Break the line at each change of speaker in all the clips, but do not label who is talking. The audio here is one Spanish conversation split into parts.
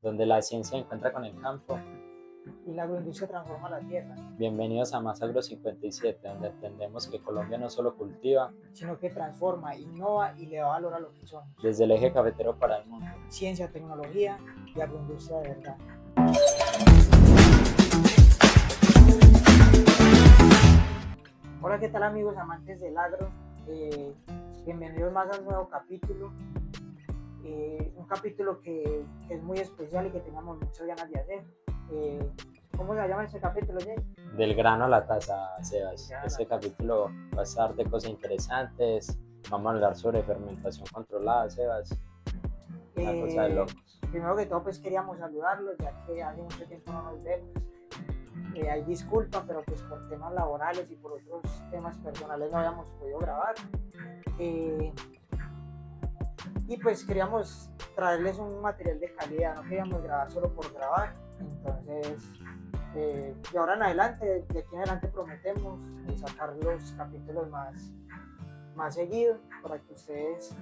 donde la ciencia encuentra con el campo.
Y la agroindustria transforma la tierra,
Bienvenidos a Más Agro 57, donde entendemos que Colombia no solo cultiva,
sino que transforma, innova y le da valor a lo que somos.
desde el eje cafetero para el mundo.
Ciencia, tecnología y agroindustria de verdad. Hola, ¿qué tal amigos amantes del agro? Bienvenidos más al nuevo capítulo. Un capítulo que es muy especial y que teníamos muchas ganas de hacer. ¿Cómo se llama este capítulo, Jay?
Del grano a la taza, Sebas. Este capítulo va a estar de cosas interesantes. Vamos a hablar sobre fermentación controlada, Sebas. Una cosa de locos.
Primero que todo, pues queríamos saludarlos, ya que hace mucho tiempo no nos vemos. Hay disculpas, pero pues por temas laborales y por otros temas personales no habíamos podido grabar. Y pues queríamos traerles un material de calidad, no queríamos grabar solo por grabar. Entonces, de ahora en adelante, de aquí en adelante prometemos sacar los capítulos más seguidos para que ustedes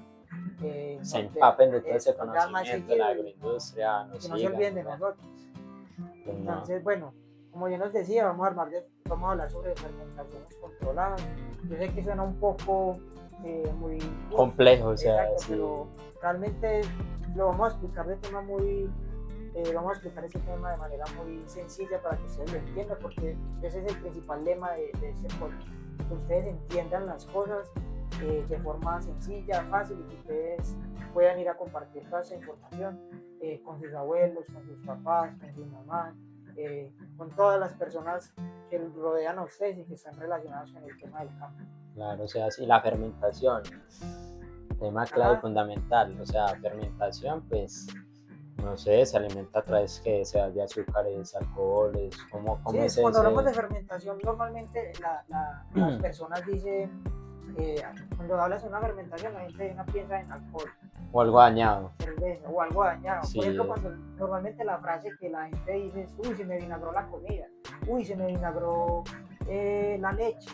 se empapen de todo ese conocimiento de la agroindustria,
que no se olviden de nosotros.
Pues
entonces, no. Bueno, como yo nos decía, vamos a hablar sobre fermentaciones controladas. Yo sé que suena un poco muy
complejo, o sea,
exacto,
sí.
Pero realmente lo vamos a explicar de tema vamos a explicar ese tema de manera muy sencilla para que ustedes lo entiendan, porque ese es el principal lema de este podcast, que ustedes entiendan las cosas de forma sencilla, fácil, y que ustedes puedan ir a compartir toda esa información con sus abuelos, con sus papás, con sus mamás, con todas las personas que rodean a ustedes y que están relacionadas con el tema del campo.
Claro, o sea, sí, la fermentación, tema clave y fundamental. O sea, fermentación, pues, no sé, se alimenta a través de azúcares, alcoholes, ¿cómo
sí,
es
cuando
ese?
hablamos de fermentación, normalmente las personas dicen, cuando hablas de una fermentación, la gente no piensa en alcohol.
O algo dañado.
Cerveza, o algo dañado.
Sí.
Por ejemplo, cuando normalmente la frase que la gente dice es, uy, se me vinagró la comida, uy, se me vinagró la leche.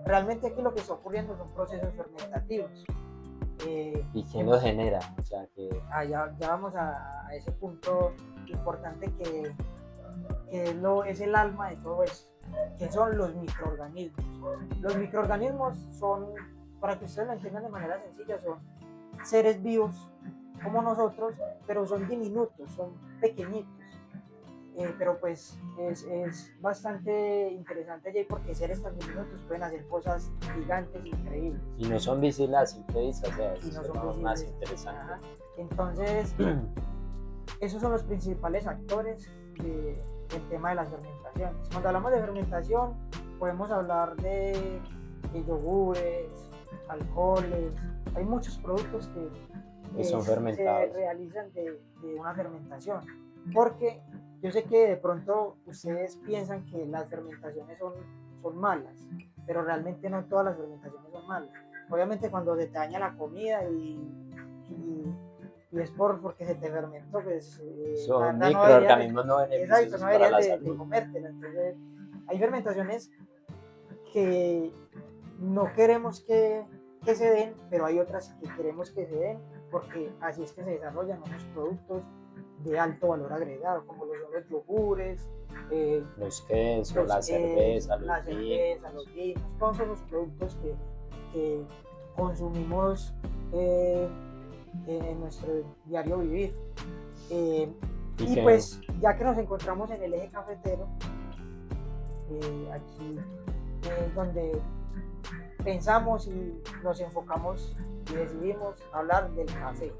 Realmente aquí lo que está ocurriendo son procesos fermentativos.
¿Y quién los genera? O sea, que...
ya vamos a ese punto importante que es el alma de todo esto, que son los microorganismos. Los microorganismos son, para que ustedes lo entiendan de manera sencilla, son seres vivos como nosotros, pero son diminutos, son pequeñitos. Pero pues es bastante interesante, Jay, porque seres tan diminutos pueden hacer cosas gigantes, increíbles.
Y no son visibles a simple vista, o sea,
y no son
visibles. Más interesante.
Ajá. Entonces, esos son los principales actores del tema de las fermentaciones. Cuando hablamos de fermentación, podemos hablar de yogures, alcoholes. Hay muchos productos que
son fermentados.
se realizan de una fermentación. Porque yo sé que de pronto ustedes piensan que las fermentaciones son malas, pero realmente no todas las fermentaciones son malas. Obviamente cuando se te daña la comida y es porque se te fermentó, pues
son microorganismos no beneficiosos para la salud.
De comértela. Entonces, hay fermentaciones que no queremos que se den, pero hay otras que queremos que se den, porque así es que se desarrollan unos productos de alto valor agregado, como los yogures,
los quesos, la cerveza, los
vinos, todos esos productos que consumimos en nuestro diario vivir. Y pues ya que nos encontramos en el eje cafetero, aquí es donde pensamos y nos enfocamos y decidimos hablar del café,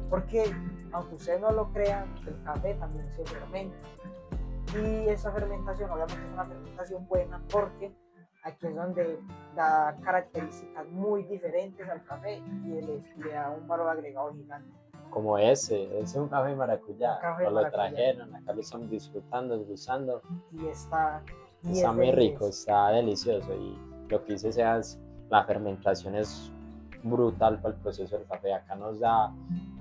porque aunque ustedes no lo crean, el café también se fermenta, y esa fermentación obviamente es una fermentación buena, porque aquí es donde da características muy diferentes al café y le da un valor agregado gigante.
Como ese es un café maracuyá. Nos lo trajeron, acá lo estamos disfrutando, degustando.
Y está
muy rico, está delicioso. Y lo que dice es la fermentación es brutal para el proceso del café. Acá nos da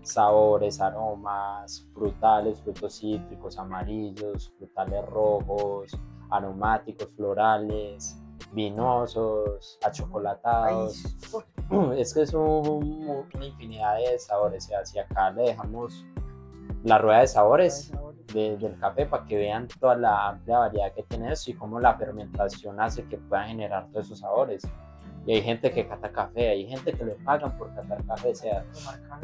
sabores, aromas frutales, frutos cítricos, amarillos, frutales rojos, aromáticos, florales, vinosos, achocolatados. Es que es una infinidad de sabores. O sea, si acá le dejamos la rueda de sabores
sabores.
del café para que vean toda la amplia variedad que tiene eso y cómo la fermentación hace que puedan generar todos esos sabores. Y hay gente que cata café, hay gente que le pagan por catar café, o sea,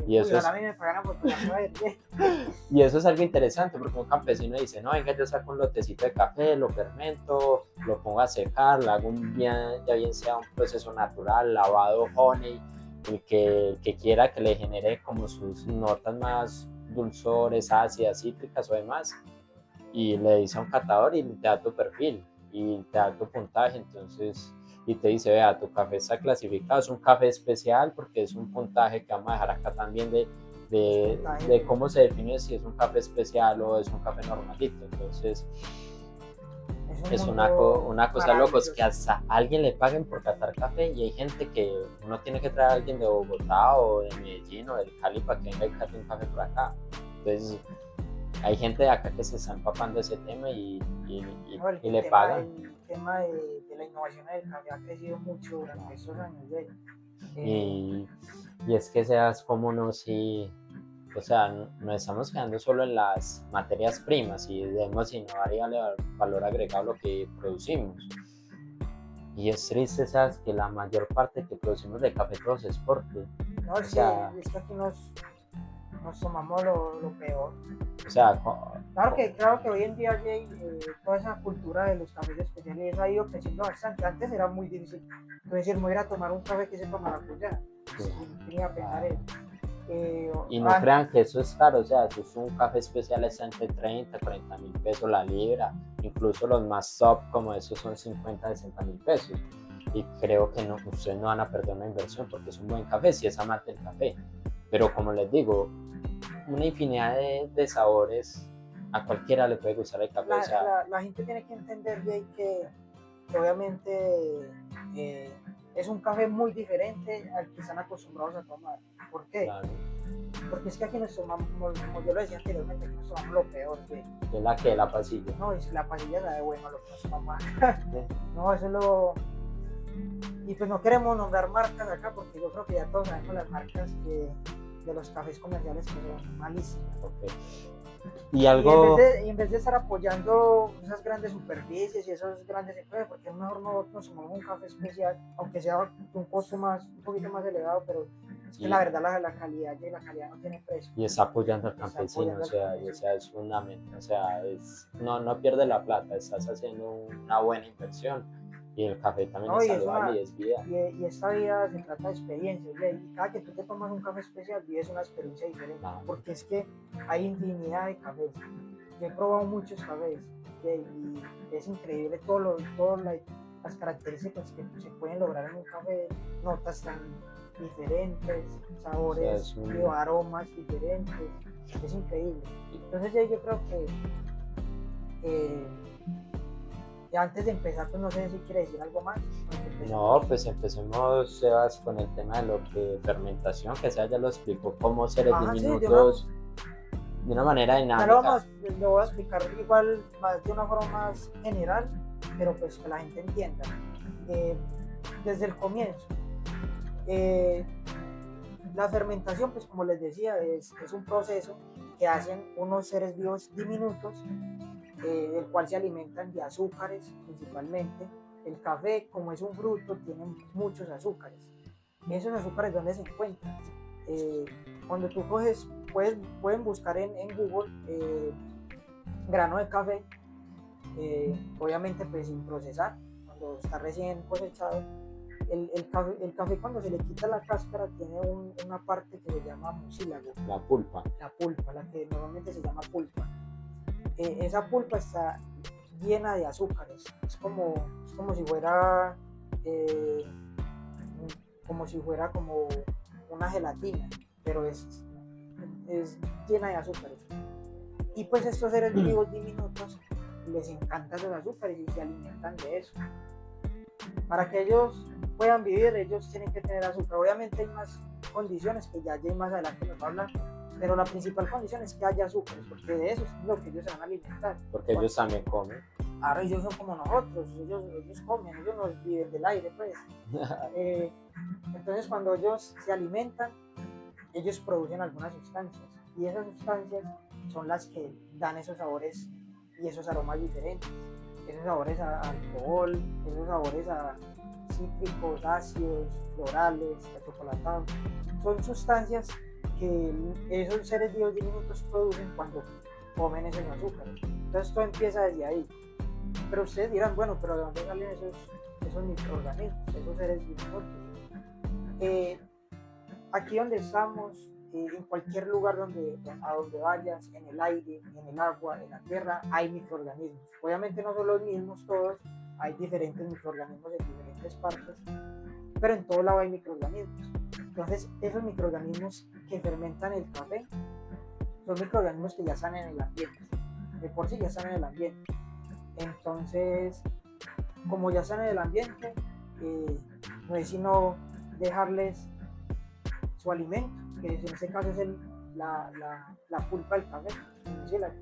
y
Uy,
eso es,
ahora a mí me pagaran por tomar café.
y eso es algo interesante porque un campesino dice, no, venga, yo saco un lotecito de café, lo fermento, lo pongo a secar, le hago un bien, ya bien sea un proceso natural, lavado, honey, el que quiera que le genere como sus notas más dulzores, ácidas, cítricas o demás, y le dice a un catador y te da tu perfil y te da tu puntaje, entonces, y te dice, vea, tu café está clasificado, es un café especial porque es un puntaje que vamos a dejar acá también de cómo se define si es un café especial o es un café normalito, entonces es una cosa loco, es que hasta a alguien le paguen por catar café y hay gente que uno tiene que traer a alguien de Bogotá o de Medellín o del Cali para que venga y cate un café por acá, entonces hay gente de acá que se está empapando de ese tema
No,
y le pagan.
El tema de la innovación del café ha crecido mucho durante estos años.
Y es que seas como no, si, o sea, no estamos quedando solo en las materias primas y debemos innovar y darle valor agregado a lo que producimos. Y es triste, sabes, que la mayor parte que producimos de café todo se exporte.
No,
O sea,
es que aquí nos tomamos lo peor.
o sea,
Claro que hoy en día toda esa cultura de los cafés especiales ha ido creciendo bastante. Antes era muy difícil. Entonces, decir, me voy a ir a tomar un café que sepa maracuyá.
sí.
Tenía que pensar eso.
Y no crean que eso es caro, o sea, si es un café especial está entre 30, 40 mil pesos la libra, incluso los más top como esos son 50, 60 mil pesos. Y creo que no, ustedes no van a perder una inversión porque es un buen café, si es amante del café. Pero como les digo, una infinidad de sabores, a cualquiera le puede gustar el café. O sea,
la gente tiene que entender, Jay, que obviamente es un café muy diferente al que están acostumbrados a tomar. ¿Por qué?
claro,
Porque es que aquí nos tomamos, como yo lo decía anteriormente, aquí nos tomamos lo peor.
es la que la pasilla.
No, es la pasilla sabe bueno lo que nos tomamos acá. No, eso es lo... Y pues no queremos nombrar marcas acá porque yo creo que ya todos sabemos las marcas de los cafés comerciales que son malísimas.
Okay. Y algo...
Y en vez de estar apoyando esas grandes superficies y esos grandes empresas, porque es mejor no nos tomamos un café especial, aunque sea un costo un poquito más elevado, pero es que la verdad la calidad no tiene precio.
Y está apoyando al campesino, o sea, es fundamental, o sea, no pierde la plata, estás haciendo una buena inversión y el café también es saludable y es vida.
Y esta vida se trata de experiencias, y cada que tú te tomas un café especial vives una experiencia diferente, porque es que hay infinidad de cafés. Yo he probado muchos cafés y es increíble todas las características que se pueden lograr en un café, notas tan diferentes, sabores, o sea, aromas diferentes, es increíble. Entonces yo creo que antes de empezar, pues no sé si quiere decir algo más.
No, pues empecemos, Sebas, con el tema de lo que fermentación, que sea ya lo explicó, cómo seres diminutos, de una manera dinámica.
Lo voy a explicar igual de una forma más general, pero pues que la gente entienda. Desde el comienzo, la fermentación, pues como les decía, es un proceso que hacen unos seres vivos diminutos, el cual se alimentan de azúcares principalmente. El café, como es un fruto, tiene muchos azúcares. ¿Esos azúcares dónde se encuentran? Cuando tú coges, pueden buscar en Google grano de café, obviamente pues sin procesar, cuando está recién cosechado. El café cuando se le quita la cáscara tiene una parte que se llama mucílago.
La pulpa,
la que normalmente se llama pulpa. Esa pulpa está llena de azúcares, es como si fuera como una gelatina, pero es llena de azúcares. Y pues estos seres vivos diminutos les encantan los azúcares y se alimentan de eso. Para que ellos puedan vivir, ellos tienen que tener azúcar. Obviamente hay unas condiciones que ya más adelante nos va a hablar, pero la principal condición es que haya azúcares, porque de eso es lo que ellos se van a alimentar.
Porque ellos también comen.
Ahora ellos son como nosotros, ellos comen, ellos no viven del aire, pues. Entonces cuando ellos se alimentan, ellos producen algunas sustancias, y esas sustancias son las que dan esos sabores y esos aromas diferentes, esos sabores a alcohol, esos sabores a cítricos, ácidos, florales, achocolatados. Son sustancias que esos seres vivos diminutos producen cuando comen esos azúcares. Entonces todo empieza desde ahí. Pero ustedes dirán, bueno, pero ¿de dónde salen esos microorganismos, esos seres diminutos? Aquí donde estamos, en cualquier lugar a donde vayas, en el aire, en el agua, en la tierra, hay microorganismos. Obviamente no son los mismos todos, hay diferentes microorganismos en diferentes partes, pero en todo lado hay microorganismos. Entonces, esos microorganismos que fermentan el café son microorganismos que ya están en el ambiente, de por sí ya están en el ambiente. Entonces, como ya están en el ambiente, no es sino dejarles su alimento, que en este caso es la pulpa del café, el mucílago.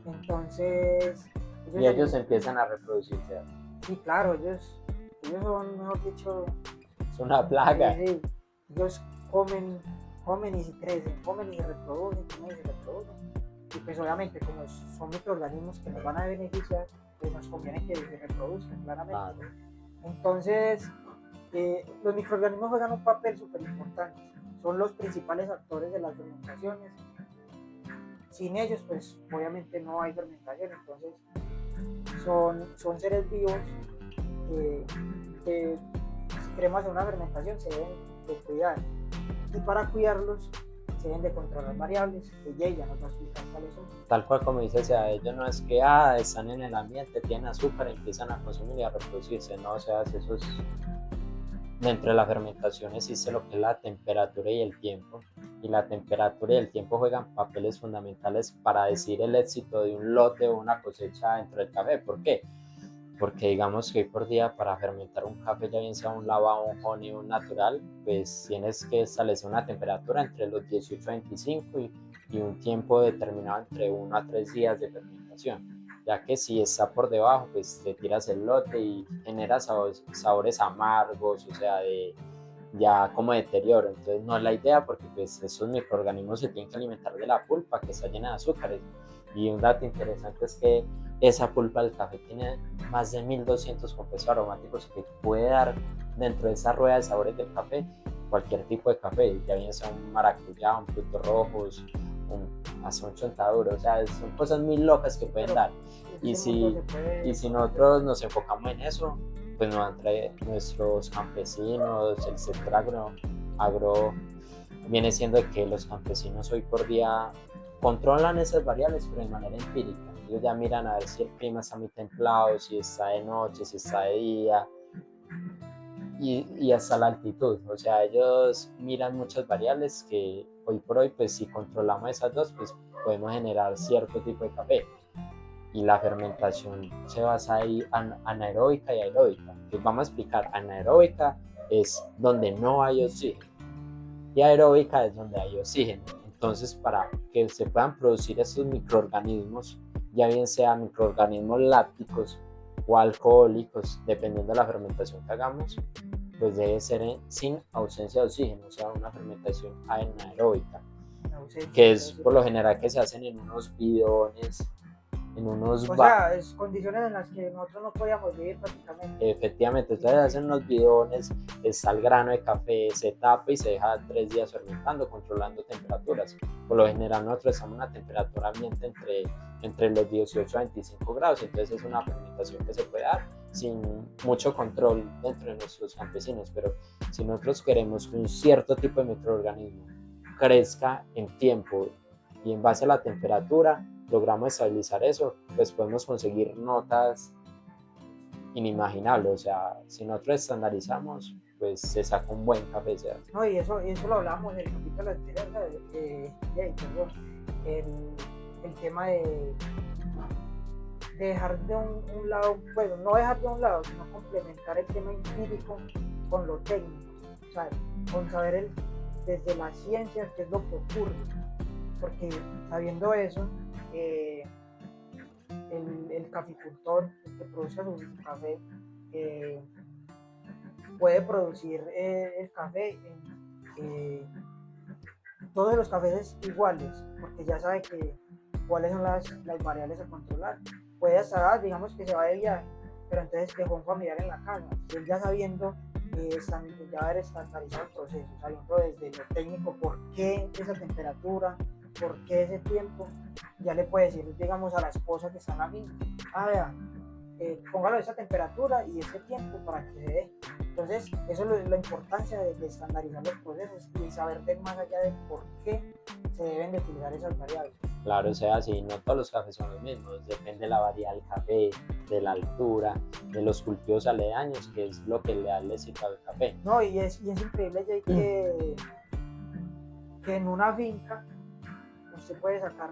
Entonces,
Y ellos empiezan a reproducirse.
Sí, claro, ellos son, mejor dicho,
es una plaga.
Sí, ellos comen y se crecen, comen y se reproducen, comen y se reproducen. Y pues obviamente como son microorganismos que nos van a beneficiar, pues nos conviene que se reproduzcan, claramente. Entonces, los microorganismos juegan un papel súper importante, son los principales actores de las fermentaciones. Sin ellos, pues obviamente no hay fermentación, entonces son seres vivos que si queremos hacer una fermentación se deben de cuidar, y para cuidarlos se deben de controlar variables que ella nos va a explicar cuáles son.
Tal cual como dice, o sea, ellos no es que están en el ambiente, tienen azúcar, empiezan a consumir y a reproducirse, no, o sea, eso es dentro de la fermentación existe lo que es la temperatura y el tiempo, y la temperatura y el tiempo juegan papeles fundamentales para decir el éxito de un lote o una cosecha dentro del café. ¿Por qué? Porque digamos que hoy por día para fermentar un café, ya bien sea un lavado, un honey, un natural, pues tienes que establecer una temperatura entre los 18 a 25 y un tiempo determinado entre 1 a 3 días de fermentación, ya que si está por debajo, pues te tiras el lote y genera sabores amargos, o sea, ya como deterioro. Entonces no es la idea, porque pues esos microorganismos se tienen que alimentar de la pulpa que está llena de azúcares. Y un dato interesante es que esa pulpa del café tiene más de 1200 compuestos aromáticos que puede dar dentro de esa rueda de sabores del café cualquier tipo de café, ya bien sea un maracuyá, un frutos rojos, hasta un chontaduro, o sea, son cosas muy locas que pueden dar. Y si nosotros nos enfocamos en eso, pues nuestros campesinos, el sector agro viene siendo que los campesinos hoy por día controlan esas variables, pero de manera empírica. Ellos ya miran a ver si el clima está muy templado, si está de noche, si está de día, y hasta la altitud. O sea, ellos miran muchas variables que hoy por hoy, pues si controlamos esas dos, pues podemos generar cierto tipo de café. Y la fermentación se basa ahí en anaeróbica y aeróbica. Entonces vamos a explicar, anaeróbica es donde no hay oxígeno y aeróbica es donde hay oxígeno. Entonces, para que se puedan producir estos microorganismos, ya bien sean microorganismos lácticos o alcohólicos, dependiendo de la fermentación que hagamos, pues debe ser sin ausencia de oxígeno, o sea, una fermentación anaeróbica, que es por lo general que se hacen en unos bidones,
o sea, es condiciones en las que nosotros no podíamos vivir prácticamente.
Efectivamente, entonces hacen unos bidones, está el grano de café, se tapa y se deja 3 días fermentando, controlando temperaturas. Por lo general nosotros estamos a una temperatura ambiente entre los 18 a 25 grados, entonces es una fermentación que se puede dar sin mucho control dentro de nuestros campesinos, pero si nosotros queremos que un cierto tipo de microorganismo crezca en tiempo y en base a la temperatura, logramos estabilizar eso, pues podemos conseguir notas inimaginables. O sea, si nosotros estandarizamos, pues se saca un buen café.
No, y eso lo hablamos en el capítulo anterior, el tema de dejar de un lado, bueno, no dejar de un lado, sino complementar el tema empírico con lo técnico, o sea, con saber desde las ciencias qué es lo que ocurre, porque sabiendo eso, el caficultor, el que produce su café, puede producir el café todos los cafés iguales, porque ya sabe que cuáles son las variables a controlar. Puede hasta, digamos que se va de viaje, pero entonces dejó un familiar en la casa, él ya sabiendo, ya haber estandarizado el proceso, sabiendo desde lo técnico por qué esa temperatura, por qué ese tiempo, ya le puede decir, digamos, a la esposa que está en la finca, vea, póngalo a esa temperatura y ese tiempo para que se dé. Entonces, eso es la importancia de estandarizar los procesos y saber de más allá de por qué se deben de utilizar esas variables.
Claro, o sea, sí, no todos los cafés son los mismos, depende de la variedad del café, de la altura, de los cultivos aledaños, que es lo que le da el éxito al café.
No, y es increíble, Jay, que en una finca usted puede sacar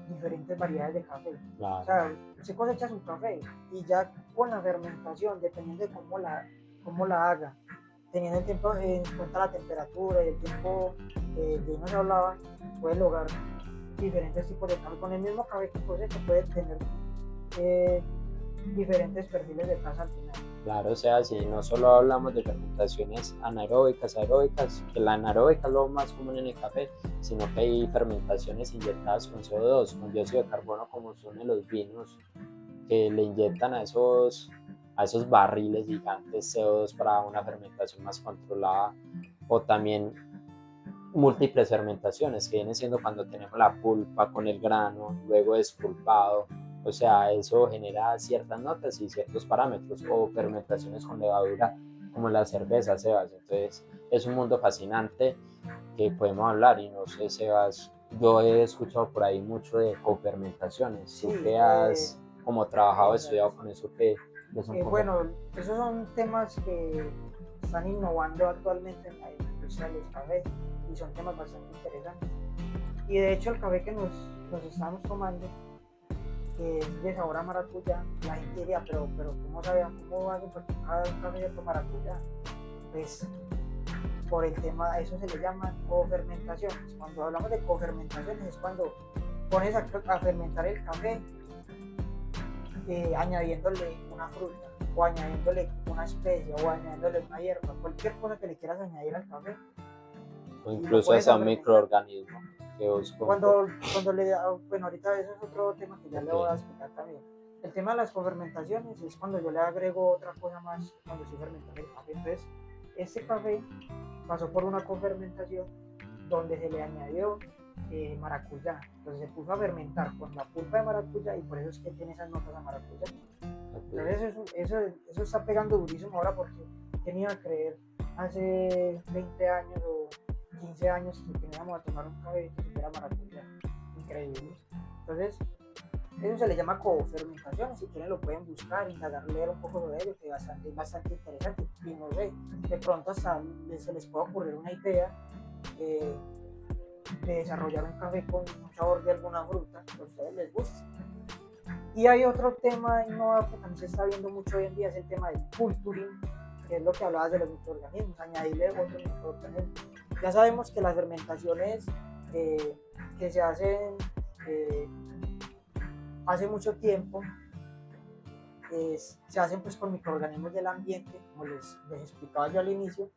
diferentes variedades de café.
Claro.
O sea, usted cosecha su café y ya con la fermentación, dependiendo de cómo la haga, teniendo el tiempo en cuenta la temperatura y el tiempo que uno se hablaba, puede lograr diferentes tipos de café. Con el mismo café que cosecha puede tener diferentes perfiles de taza al final.
Claro, o sea, si no solo hablamos de fermentaciones anaeróbicas, aeróbicas, que la anaeróbica es lo más común en el café, sino que hay fermentaciones inyectadas con CO2, con dióxido de carbono, como son en los vinos, que le inyectan a esos barriles gigantes CO2 para una fermentación más controlada, o también múltiples fermentaciones, que viene siendo cuando tenemos la pulpa con el grano, luego despulpado. O sea, eso genera ciertas notas y ciertos parámetros, o fermentaciones con levadura como la cerveza, Sebas. Entonces, es un mundo fascinante que podemos hablar. Y no sé, Sebas, yo he escuchado por ahí mucho de cofermentaciones.
Sí,
tú que has como trabajado, estudiado con eso, que
bueno, esos son temas que están innovando actualmente en la industria de los cafés y son temas bastante interesantes. Y de hecho el café que nos estamos tomando, que es de sabor a maracuyá, la gente diría, pero ¿cómo hacen para tomar un café de maracuyá? Pues por el tema, eso se le llama cofermentaciones. Cuando hablamos de cofermentaciones es cuando pones a fermentar el café añadiéndole una fruta o añadiéndole una especie o añadiéndole una hierba, cualquier cosa que le quieras añadir al café.
O incluso hasta un microorganismo.
Cuando bueno, ahorita eso es otro tema que ya le voy a explicar también. El tema de las cofermentaciones es cuando yo le agrego otra cosa más cuando estoy fermentando el café. Entonces, este café pasó por una cofermentación donde se le añadió maracuyá. Entonces se puso a fermentar con la pulpa de maracuyá y por eso es que tiene esas notas a maracuyá. Entonces eso está pegando durísimo ahora, porque tenía que creer hace 20 años o 15 años que íbamos a tomar un café que era maracuyá. Increíble. Entonces eso se le llama cofermentación. Si quieren lo pueden buscar, indagar, leer un poco sobre ello, que es bastante interesante. Y no sé, de pronto hasta se les puede ocurrir una idea de desarrollar un café con un sabor de alguna fruta que a ustedes les guste. Y hay otro tema innovador que también se está viendo mucho hoy en día, es el tema del culturing, que es lo que hablabas de los microorganismos, añadirle otros microorganismos. Ya sabemos que las fermentaciones que se hacen hace mucho tiempo se hacen pues con microorganismos del ambiente, como les explicaba yo al inicio,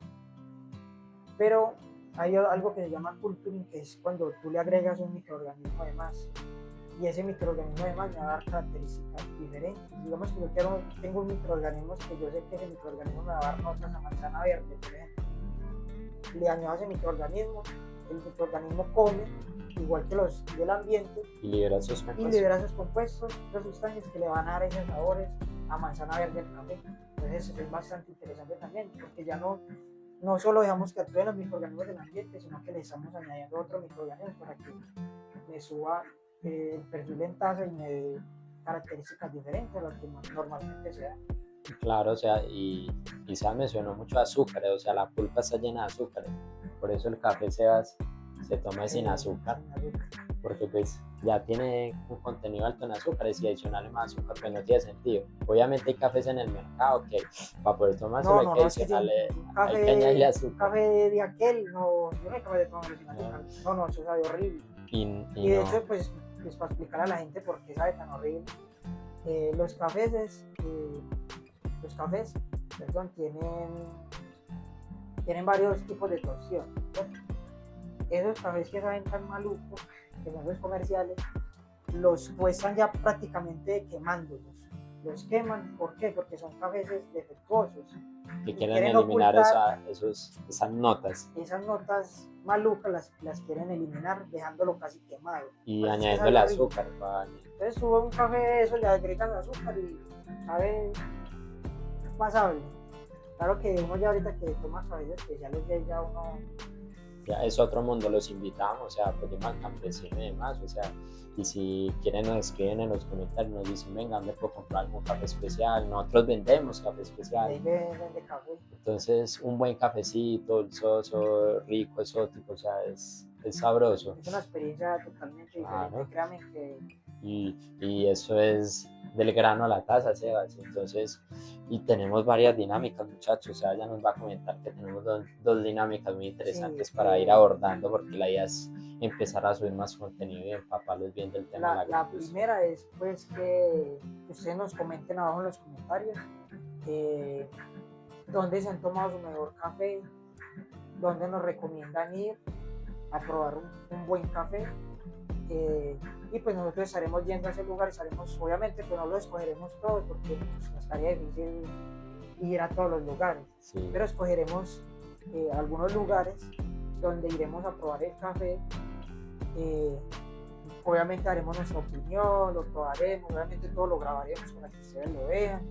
pero hay algo que se llama culturing, que es cuando tú le agregas un microorganismo de más, y ese microorganismo de más me va a dar características diferentes. Digamos que yo tengo un microorganismo que yo sé que ese microorganismo me va a dar notas a manzana verde, por ejemplo. Le añado a ese microorganismo, el microorganismo come, igual que los del ambiente, y libera esos compuestos, esas sustancias que le van a dar esos sabores a manzana verde al café. Entonces eso es bastante interesante también, porque ya no solo dejamos que actúen los microorganismos del ambiente, sino que le estamos añadiendo otros microorganismos para que me suba el perfil en taza y me dé características diferentes a las que normalmente se dan.
Claro, o sea, y Isa mencionó mucho azúcar, o sea, la pulpa está llena de azúcar, por eso el café se toma sin azúcar, porque pues ya tiene un contenido alto en azúcares y adicionarle más azúcar pues no tiene sentido. Obviamente hay cafés en el mercado que para poder tomárselo hay que adicionarle, hay que añadirle azúcar.
Un café de aquel, yo no he acabado de tomarlo sin azúcar, no, eso sabe horrible. Y de hecho, pues para explicar a la gente por qué sabe tan horrible, los cafés tienen varios tipos de torsión, ¿cierto? Esos cafés que saben tan malucos, que son los comerciales, los cuestan ya prácticamente quemándolos. Los queman, ¿por qué? Porque son cafés defectuosos.
Que
Y
quieren eliminar
ocultar
esas notas
esas notas malucas, las quieren eliminar dejándolo casi quemado.
y
Por eso es que
añadiéndole
sabe horrible.
azúcar.
Entonces sube un café de eso, le agregan azúcar y sabe pasable. Claro que uno ya ahorita que toma cafés especiales ya uno...
Ya es otro mundo, los invitamos, o sea, apoyemos al campesino y demás, o sea, y si quieren nos escriben en los comentarios, nos dicen, venga, me puedo comprar algún café especial, nosotros vendemos café especial.
Ahí vende café.
Entonces, un buen cafecito, dulzoso, rico, exótico, o sea, es sabroso.
Es una experiencia totalmente diferente,
Claro.
créanme que...
Y eso es del grano a la taza, Sebas. Entonces, y tenemos varias dinámicas, muchachos. O sea, ya nos va a comentar que tenemos dos dinámicas muy interesantes para ir abordando, porque la idea es empezar a subir más contenido y empaparlos bien del tema de la
La primera es pues que ustedes nos comenten abajo en los comentarios dónde se han tomado su mejor café, dónde nos recomiendan ir a probar un buen café. Y pues nosotros estaremos yendo a ese lugar, obviamente pues no lo escogeremos todos porque pues, nos estaría difícil ir a todos los lugares, sí. Pero escogeremos algunos lugares donde iremos a probar el café. Obviamente haremos nuestra opinión, lo probaremos, obviamente todo lo grabaremos para que ustedes lo vean.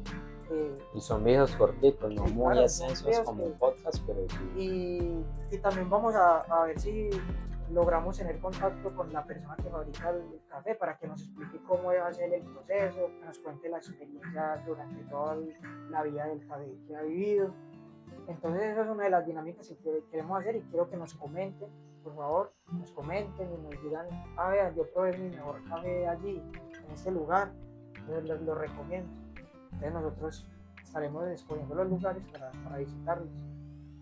Y son videos cortitos, no sí, muy claro, extensos como un podcast, pero
sí. Y también vamos a ver si logramos tener contacto con la persona que fabrica el café para que nos explique cómo va a ser el proceso, que nos cuente la experiencia durante toda la vida del café que ha vivido. Entonces esa es una de las dinámicas que queremos hacer y quiero que nos comenten, por favor, nos comenten y nos digan, vean, yo probé mi mejor café allí, en este lugar, lo recomiendo. Entonces nosotros estaremos escogiendo los lugares para visitarlos.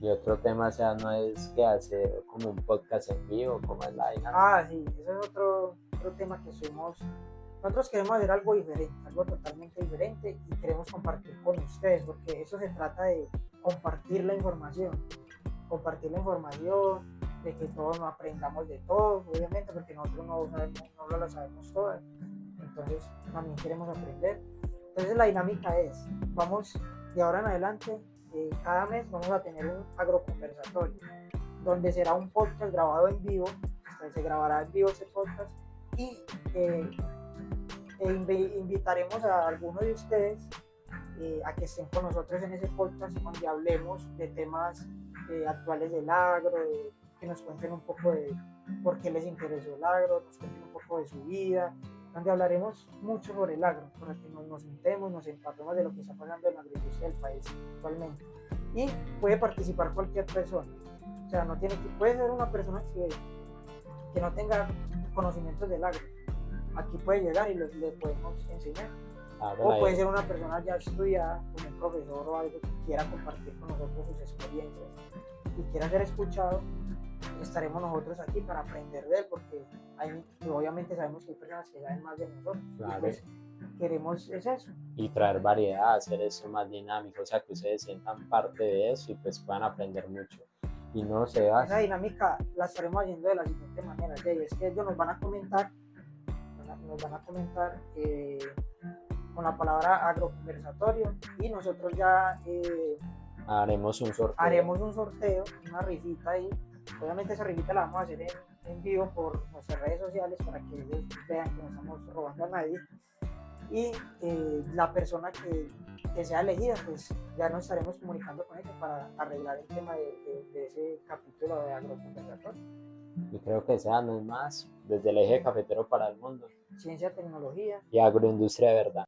Y otro tema, o sea, no es que hacer como un podcast en vivo, como es la dinámica.
Sí, ese es otro tema que nosotros queremos hacer algo diferente, algo totalmente diferente y queremos compartir con ustedes, porque eso se trata de compartir la información, de que todos nos aprendamos de todos, obviamente, porque nosotros no lo sabemos todas, entonces también queremos aprender. Entonces la dinámica es, vamos de ahora en adelante, cada mes vamos a tener un agroconversatorio, donde será un podcast grabado en vivo, se grabará en vivo ese podcast y invitaremos a algunos de ustedes a que estén con nosotros en ese podcast donde hablemos de temas actuales del agro, que nos cuenten un poco de por qué les interesó el agro, nos cuenten un poco de su vida, donde hablaremos mucho sobre el agro, para que nos sentemos, nos empapemos de lo que está pasando en la agroindustria del país actualmente. Y puede participar cualquier persona, o sea, puede ser una persona que no tenga conocimientos del agro, aquí puede llegar y le podemos enseñar. O puede ser una persona ya estudiada, como un profesor o algo que quiera compartir con nosotros sus experiencias y quiera ser escuchado. Estaremos nosotros aquí para aprender de él, porque obviamente sabemos que hay personas que saben más de nosotros. Claro. Y pues queremos es eso.
Y traer variedad, hacer eso más dinámico, o sea, que ustedes sientan parte de eso y pues puedan aprender mucho. Y no se va.
Esa dinámica la estaremos haciendo de la siguiente manera, es que ellos nos van a comentar con la palabra agroconversatorio y nosotros ya
haremos un sorteo,
una rifita ahí. Obviamente esa rifita la vamos a hacer en vivo por nuestras redes sociales para que ellos vean que no estamos robando a nadie. Y la persona que sea elegida, pues ya nos estaremos comunicando con ella para arreglar el tema de ese capítulo de agroconversatorio.
Yo creo que sean más desde el eje cafetero para el mundo.
Ciencia, tecnología
y agroindustria de verdad.